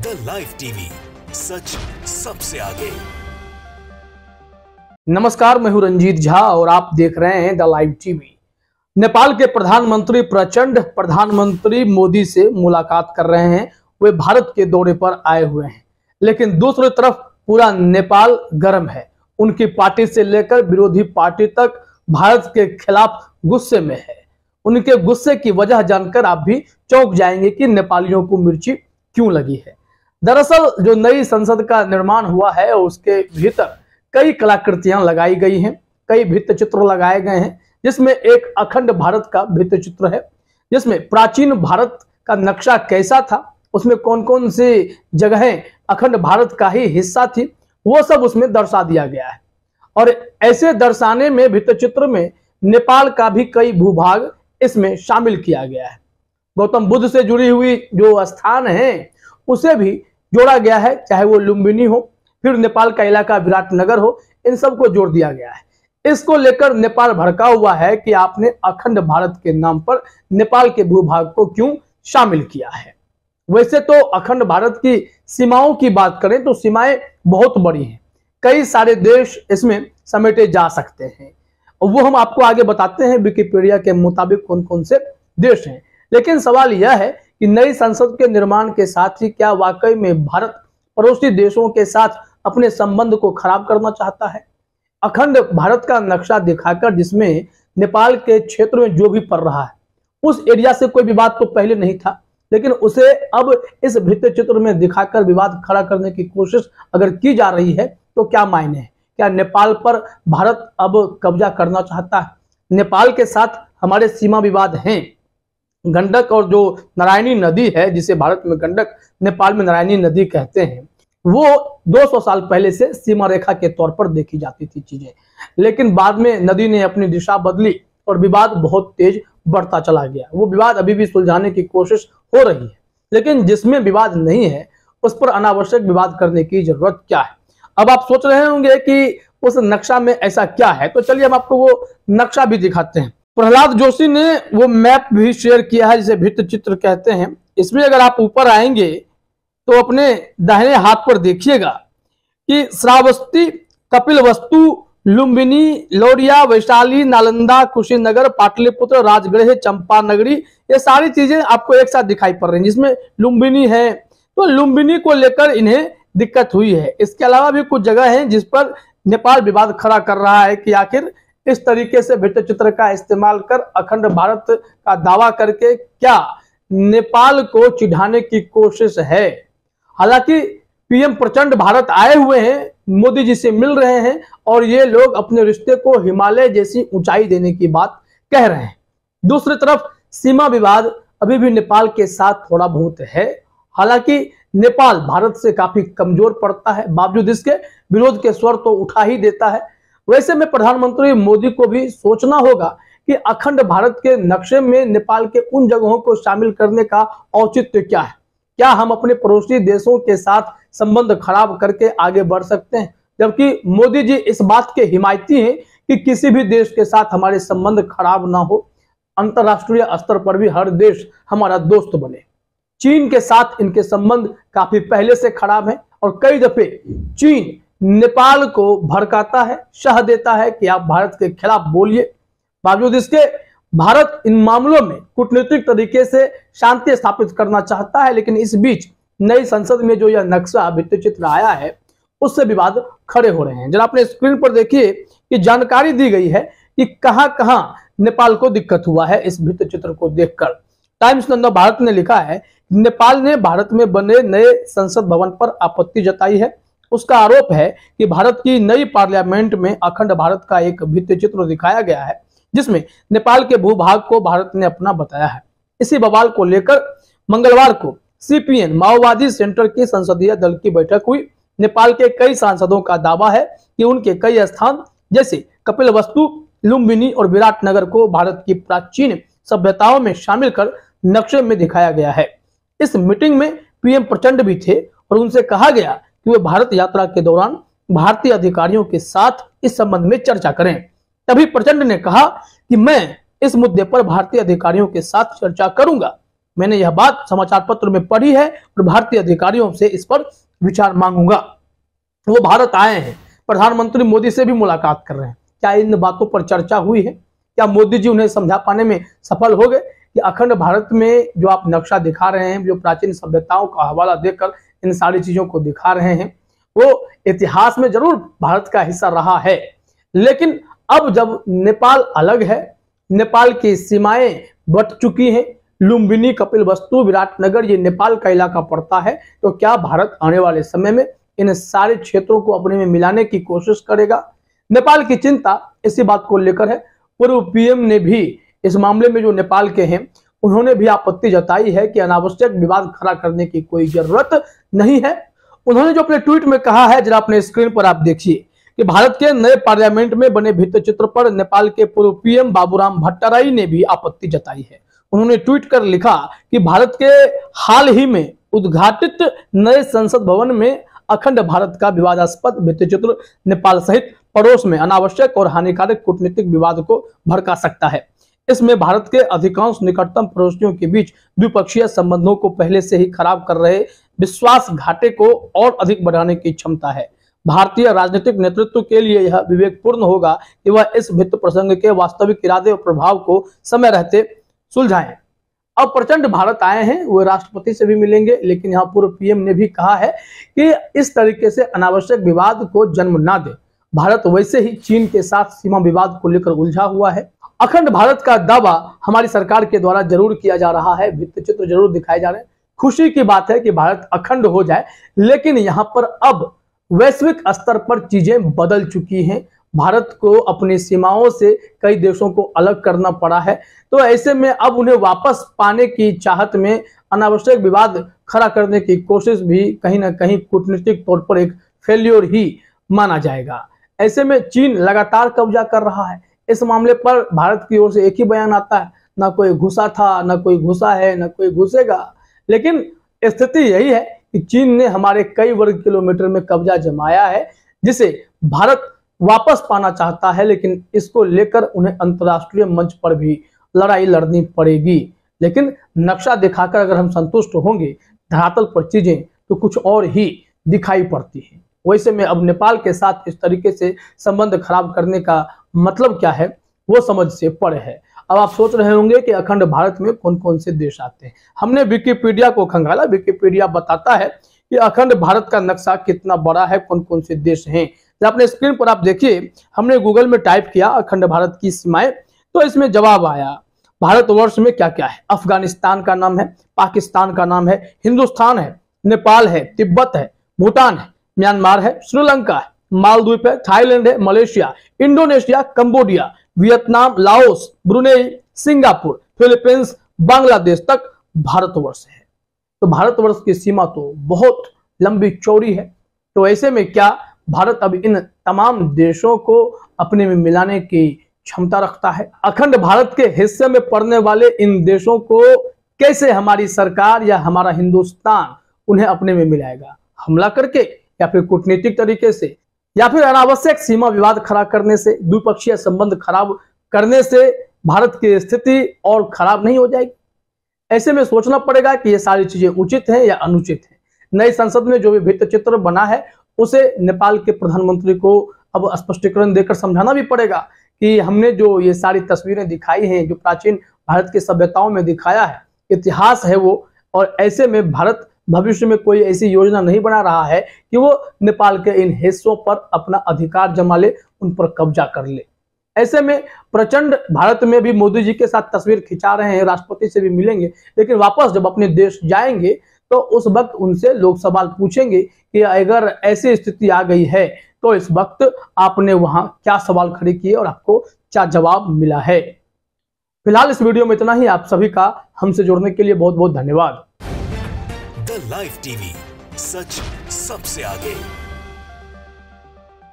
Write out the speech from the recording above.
The live TV, सच सबसे आगे। नमस्कार, मैं हूं रंजीत झा और आप देख रहे हैं द लाइव टीवी। नेपाल के प्रधानमंत्री प्रचंड प्रधानमंत्री मोदी से मुलाकात कर रहे हैं। वे भारत के दौरे पर आए हुए हैं, लेकिन दूसरी तरफ पूरा नेपाल गर्म है। उनकी पार्टी से लेकर विरोधी पार्टी तक भारत के खिलाफ गुस्से में है। उनके गुस्से की वजह जानकर आप भी चौंक जाएंगे कि नेपालियों को मिर्ची क्यों लगी है। दरअसल जो नई संसद का निर्माण हुआ है उसके भीतर कई कलाकृतियां लगाई गई हैं, कई भित्ति चित्र लगाए गए हैं, जिसमें एक अखंड भारत का भित्ति चित्र है, जिसमें प्राचीन भारत का नक्शा कैसा था, उसमें कौन कौन सी जगहें अखंड भारत का ही हिस्सा थी, वो सब उसमें दर्शा दिया गया है। और ऐसे दर्शाने में भित्ति चित्र में नेपाल का भी कई भूभाग इसमें शामिल किया गया है। गौतम बुद्ध से जुड़ी हुई जो स्थान है उसे भी जोड़ा गया है, चाहे वो लुम्बिनी हो, फिर नेपाल का इलाका विराटनगर हो, इन सबको जोड़ दिया गया है। इसको लेकर नेपाल भड़का हुआ है कि आपने अखंड भारत के नाम पर नेपाल के भूभाग को क्यों शामिल किया है। वैसे तो अखंड भारत की सीमाओं की बात करें तो सीमाएं बहुत बड़ी हैं, कई सारे देश इसमें समेटे जा सकते हैं, और वो हम आपको आगे बताते हैं विकिपीडिया के मुताबिक कौन कौन से देश हैं। लेकिन सवाल यह है कि नई संसद के निर्माण के साथ ही क्या वाकई में भारत पड़ोसी देशों के साथ अपने संबंध को खराब करना चाहता है। अखंड भारत का नक्शा दिखाकर, जिसमें नेपाल के क्षेत्र में जो भी पड़ रहा है उस एरिया से कोई विवाद तो पहले नहीं था, लेकिन उसे अब इस भित्ति चित्र में दिखाकर विवाद खड़ा करने की कोशिश अगर की जा रही है तो क्या मायने है। क्या नेपाल पर भारत अब कब्जा करना चाहता है? नेपाल के साथ हमारे सीमा विवाद हैं। गंडक और जो नारायणी नदी है, जिसे भारत में गंडक, नेपाल में नारायणी नदी कहते हैं, वो 200 साल पहले से सीमा रेखा के तौर पर देखी जाती थी चीजें, लेकिन बाद में नदी ने अपनी दिशा बदली और विवाद बहुत तेज बढ़ता चला गया। वो विवाद अभी भी सुलझाने की कोशिश हो रही है, लेकिन जिसमें विवाद नहीं है उस पर अनावश्यक विवाद करने की जरूरत क्या है। अब आप सोच रहे होंगे कि उस नक्शा में ऐसा क्या है, तो चलिए हम आपको वो नक्शा भी दिखाते हैं। प्रहलाद जोशी ने वो मैप भी शेयर किया है, जिसे भित्ति चित्र कहते हैं। इसमें अगर आप ऊपर आएंगे तो अपने दाहिने हाथ पर देखिएगा कि श्रावस्ती, कपिलवस्तु, लुम्बिनी, लौरिया, वैशाली, नालंदा, कुशीनगर, पाटलिपुत्र, राजगृह, चंपानगरी, ये सारी चीजें आपको एक साथ दिखाई पड़ रही हैं। जिसमें लुम्बिनी है तो लुम्बिनी को लेकर इन्हें दिक्कत हुई है। इसके अलावा भी कुछ जगह हैं जिस पर नेपाल विवाद खड़ा कर रहा है कि आखिर इस तरीके से भित्ति चित्र का इस्तेमाल कर अखंड भारत का दावा करके क्या नेपाल को चिढ़ाने की कोशिश है। हालांकि पीएम प्रचंड भारत आए हुए हैं, मोदी जी से मिल रहे हैं और ये लोग अपने रिश्ते को हिमालय जैसी ऊंचाई देने की बात कह रहे हैं। दूसरी तरफ सीमा विवाद अभी भी नेपाल के साथ थोड़ा बहुत है। हालांकि नेपाल भारत से काफी कमजोर पड़ता है, बावजूद इसके विरोध के स्वर तो उठा ही देता है। वैसे में प्रधानमंत्री मोदी को भी सोचना होगा कि अखंड भारत के नक्शे में नेपाल के उन जगहों को शामिल करने का औचित्य क्या है। क्या हम अपने पड़ोसी देशों के साथ संबंध खराब करके आगे बढ़ सकते हैं, जबकि मोदी जी इस बात के हिमायती हैं कि किसी भी देश के साथ हमारे संबंध खराब ना हो, अंतरराष्ट्रीय स्तर पर भी हर देश हमारा दोस्त बने। चीन के साथ इनके संबंध काफी पहले से खराब हैं और कई दफे चीन नेपाल को भड़काता है, शह देता है कि आप भारत के खिलाफ बोलिए। बावजूद इसके भारत इन मामलों में कूटनीतिक तरीके से शांति स्थापित करना चाहता है, लेकिन इस बीच नई संसद में जो यह नक्शा भित्ति चित्र आया है उससे विवाद खड़े हो रहे हैं। जरा अपने स्क्रीन पर देखिए कि जानकारी दी गई है कि कहां कहां नेपाल को दिक्कत हुआ है। इस भित्ति चित्र को देखकर टाइम्स नंदा भारत ने लिखा है, नेपाल ने भारत में बने नए संसद भवन पर आपत्ति जताई है। उसका आरोप है कि भारत की नई पार्लियामेंट में अखंड भारत का एक भित्ति चित्र दिखाया गया है, जिसमें नेपाल के भूभाग को भारत ने अपना बताया है। इसी बवाल को लेकर मंगलवार को सीपीएन माओवादी सेंटर की संसदीय दल की बैठक हुई। नेपाल के कई सांसदों का दावा है कि उनके कई स्थान जैसे कपिलवस्तु, लुम्बिनी और विराटनगर को भारत की प्राचीन सभ्यताओं में शामिल कर नक्शे में दिखाया गया है। इस मीटिंग में पीएम प्रचंड भी थे और उनसे कहा गया कि वे भारत यात्रा के दौरान भारतीय अधिकारियों के साथ इस संबंध में चर्चा करें। तभी प्रचंड ने कहा कि मैं इस मुद्दे पर भारतीय अधिकारियों के साथ चर्चा करूंगा। मैंने यह बात समाचार पत्र में पढ़ी है और भारतीय अधिकारियों से इस पर विचार मांगूंगा। वो भारत आए हैं, प्रधानमंत्री मोदी से भी मुलाकात कर रहे हैं। क्या इन बातों पर चर्चा हुई है? क्या मोदी जी उन्हें समझा पाने में सफल हो गए कि अखंड भारत में जो आप नक्शा दिखा रहे हैं, जो प्राचीन सभ्यताओं का हवाला देकर इन सारी चीजों को दिखा रहे हैं, वो इतिहास में जरूर भारत का हिस्सा रहा है, लेकिन अब जब नेपाल अलग है, नेपाल की सीमाएं बट चुकी हैं, लुम्बिनी, कपिलवस्तु, विराटनगर ये नेपाल का इलाका पड़ता है, तो क्या भारत आने वाले समय में इन सारे क्षेत्रों को अपने में मिलाने की कोशिश करेगा? नेपाल की चिंता इसी बात को लेकर है। पूर्व पीएम ने भी इस मामले में, जो नेपाल के हैं, उन्होंने भी आपत्ति जताई है कि अनावश्यक विवाद खड़ा करने की कोई जरूरत नहीं है। उन्होंने जो अपने ट्वीट में कहा है, जरा अपने स्क्रीन पर आप देखिए कि भारत के नए पार्लियामेंट में बने भित्ति चित्र पर नेपाल के पूर्व पीएम बाबूराम भट्टराई ने भी आपत्ति जताई है। उन्होंने ट्वीट कर लिखा कि भारत के हाल ही में उद्घाटित नए संसद भवन में अखंड भारत का विवादास्पद भित्ति चित्र नेपाल सहित पड़ोस में अनावश्यक और हानिकारक कूटनीतिक विवाद को भड़का सकता है। इसमें भारत के अधिकांश निकटतम पड़ोसियों के बीच द्विपक्षीय संबंधों को पहले से ही खराब कर रहे विश्वास घाटे को और अधिक बढ़ाने की क्षमता है। भारतीय राजनीतिक नेतृत्व के लिए यह विवेकपूर्ण होगा कि वह इस भित्ति प्रसंग के वास्तविक इरादे और प्रभाव को समय रहते सुलझाएं। अब प्रचंड भारत आए हैं, वो राष्ट्रपति से भी मिलेंगे, लेकिन यहाँ पूर्व पीएम ने भी कहा है कि इस तरीके से अनावश्यक विवाद को जन्म ना दे। भारत वैसे ही चीन के साथ सीमा विवाद को लेकर उलझा हुआ है। अखंड भारत का दावा हमारी सरकार के द्वारा जरूर किया जा रहा है, भित्ति चित्र जरूर दिखाए जा रहे हैं। खुशी की बात है कि भारत अखंड हो जाए, लेकिन यहाँ पर अब वैश्विक स्तर पर चीजें बदल चुकी हैं। भारत को अपनी सीमाओं से कई देशों को अलग करना पड़ा है, तो ऐसे में अब उन्हें वापस पाने की चाहत में अनावश्यक विवाद खड़ा करने की कोशिश भी कहीं ना कहीं कूटनीतिक तौर पर एक फेल्योर ही माना जाएगा। ऐसे में चीन लगातार कब्जा कर रहा है। इस मामले पर भारत की ओर से एक ही बयान आता है, ना कोई घुसा था, ना कोई घुसा है, ना कोई घुसेगा। लेकिन स्थिति यही है कि चीन ने हमारे कई वर्ग किलोमीटर में कब्जा जमाया है, जिसे भारत वापस पाना चाहता है, लेकिन इसको लेकर उन्हें अंतर्राष्ट्रीय मंच पर भी लड़ाई लड़नी पड़ेगी। लेकिन नक्शा दिखाकर अगर हम संतुष्ट होंगे, धरातल पर चीजें तो कुछ और ही दिखाई पड़ती है। वैसे में अब नेपाल के साथ इस तरीके से संबंध खराब करने का मतलब क्या है, वो समझ से परे है। अब आप सोच रहे होंगे कि अखंड भारत में कौन कौन से देश आते हैं। हमने विकिपीडिया को खंगाला, विकिपीडिया बताता है कि अखंड भारत का नक्शा कितना बड़ा है, कौन कौन से देश हैं। जब अपने स्क्रीन पर आप देखिए, हमने गूगल में टाइप किया अखंड भारत की सीमाएं, तो इसमें जवाब आया भारतवर्ष में क्या क्या है। अफगानिस्तान का नाम है, पाकिस्तान का नाम है, हिंदुस्तान है, नेपाल है, तिब्बत है, भूटान है, म्यांमार है, श्रीलंका है, मालदीव है, थाईलैंड है, Malaysia, Indonesia, Cambodia, Vietnam, Laos, Brunei, Singapore, Philippines, Bangladesh तक भारतवर्ष है। तो भारतवर्ष की सीमा तो बहुत लंबी चौड़ी है। तो ऐसे में क्या भारत अब इन तमाम देशों को अपने में मिलाने की क्षमता रखता है? अखंड भारत के हिस्से में पड़ने वाले इन देशों को कैसे हमारी सरकार या हमारा हिंदुस्तान उन्हें अपने में मिलाएगा? हमला करके, या फिर कूटनीतिक तरीके से, या फिर अनावश्यक सीमा विवाद खड़ा करने से, द्विपक्षीय संबंध खराब करने से भारत की स्थिति और खराब नहीं हो जाएगी? ऐसे में सोचना पड़ेगा कि ये सारी चीजें उचित है या अनुचित है। नई संसद में जो भी भित्ति चित्र बना है, उसे नेपाल के प्रधानमंत्री को अब स्पष्टीकरण देकर समझाना भी पड़ेगा कि हमने जो ये सारी तस्वीरें दिखाई हैं, जो प्राचीन भारत की सभ्यताओं में दिखाया है, इतिहास है वो, और ऐसे में भारत भविष्य में कोई ऐसी योजना नहीं बना रहा है कि वो नेपाल के इन हिस्सों पर अपना अधिकार जमा ले, उन पर कब्जा कर ले। ऐसे में प्रचंड भारत में भी मोदी जी के साथ तस्वीर खिंचा रहे हैं, राष्ट्रपति से भी मिलेंगे, लेकिन वापस जब अपने देश जाएंगे तो उस वक्त उनसे लोग सवाल पूछेंगे कि अगर ऐसी स्थिति आ गई है तो इस वक्त आपने वहां क्या सवाल खड़े किए और आपको क्या जवाब मिला है। फिलहाल इस वीडियो में इतना ही। आप सभी का हमसे जुड़ने के लिए बहुत बहुत धन्यवाद। द लाइव टीवी, सच सबसे आगे।